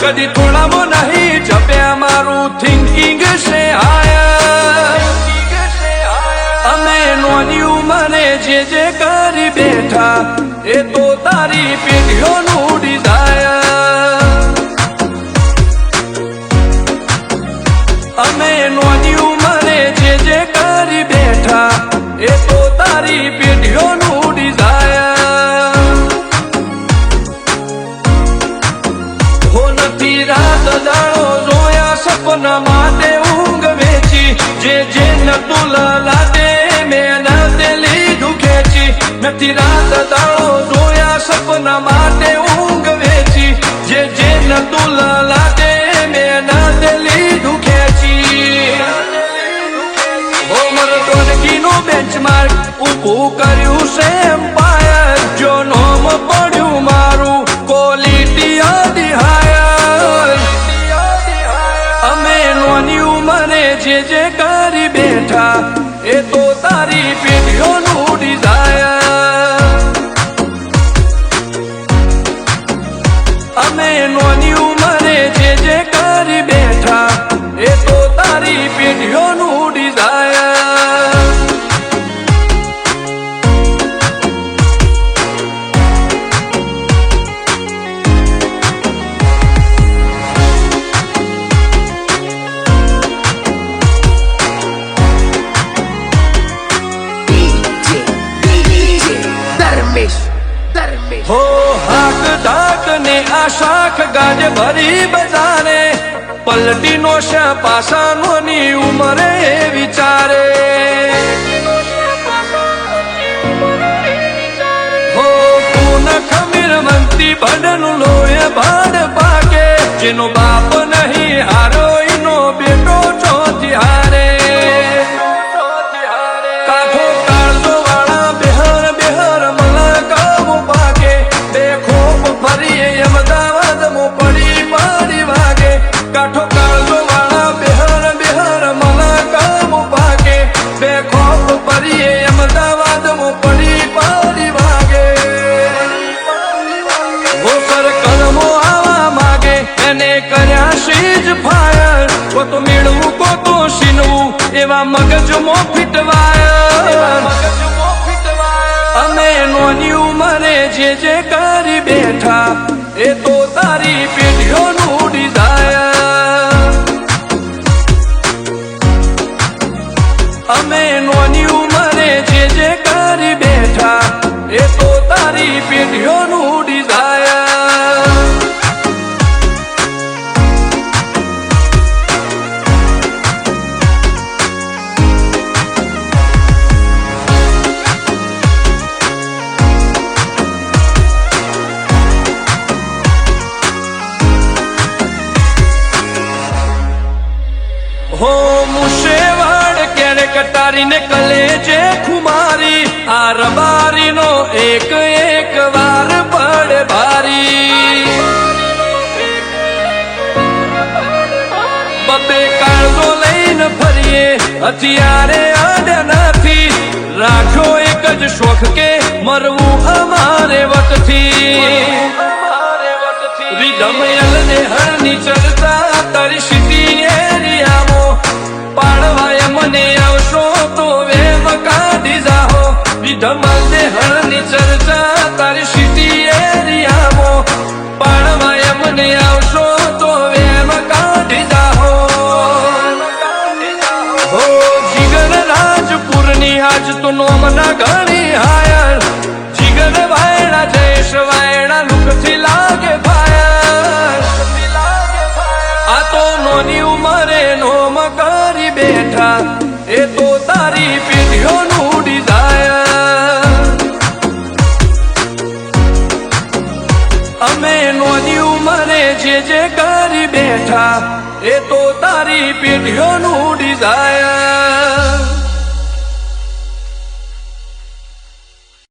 कदी थोड़ा मो नहीं जप्या मारू थिंकिंग से आया अमे नोनी उमरे जे करी बैठा ए तो तारी पेटियों नु डिजाया अमे नोनी उमरे जे करी बैठा ए तो तारी पेटियों नु डिजाया रात दाड़ो रोया सपना माटे ऊंग वेची जे नतुल लादे में दिली दुखेची नती रात दाड़ो रोया सपना माटे ऊंग वेची जे नतुल लादे में दिली दुखेची होमर टोनकी नो बेंचमार्क ऊपू कर्यु से एम्पायर जो नोम पड्यू मारू क्वॉलिटी आदि हायर जे करी बैठा ए तो तारी पेटियों नु डिजाया अमे नोनी उमरे जे करी बैठा ए तो तारी पेटियों नु डिजाया हो हाक डाक ने आशाख गाज भरी बजारे पलटी नो पासा नोनी उमरे विचारे हो पून खमीर मंती भडन लोए भाड़ पाके जिनो बाप नहीं हारो इनो बेटो चौथी हारे अहमदाबाद मो पड़ी पाड़ी भागे काठो कालो वाला बिहार मला कामो भागे बेखौफ परिए अहमदाबाद मो पड़ी पाड़ी भागे वो कर कलमो आवा मागे एने कर्या शीज फायर वो तो मेड़वू को तो शिनवू एवा मगज मो फिटवाया अमे नोनी उमरे जे करी बैठा ए तो तारी पेटियों नु डिजाया अमे नोनी उमरे जे करी बैठा ए तो तारी पेटियों नु डिजाया हो मुशेवाड़ केरे कटारी ने कलेजे खुमारी आर बारी नो एक एक वार पड़े भारी बबे काळो लईन फरिए हथियारे आडे नथी राखो एक ज शोख के मरवू अमारे वटथी रिधमयल ने हरनी चलता तारी सिटी एरिया मो पाड़वाय मने आवशो तो वेम काढी जाहो विधमल ने हरनी चर्चा तारी सिटी एरिया मो पाड़वाय मने आवशो तो वेम काढी जाहो हो जिगर राजपुरनी आज तो नोमना घणी हायर जिगर वायड़ा जयश वायड़ा लुकथी लागे फायर आ तो नोनी उमरे नो मका બેઠા એ તો તારી પેઢીઓનું ડિઝાયર અમે નોની ઉંમરે જે કરી બેઠા એ તો તારી પેઢીઓનું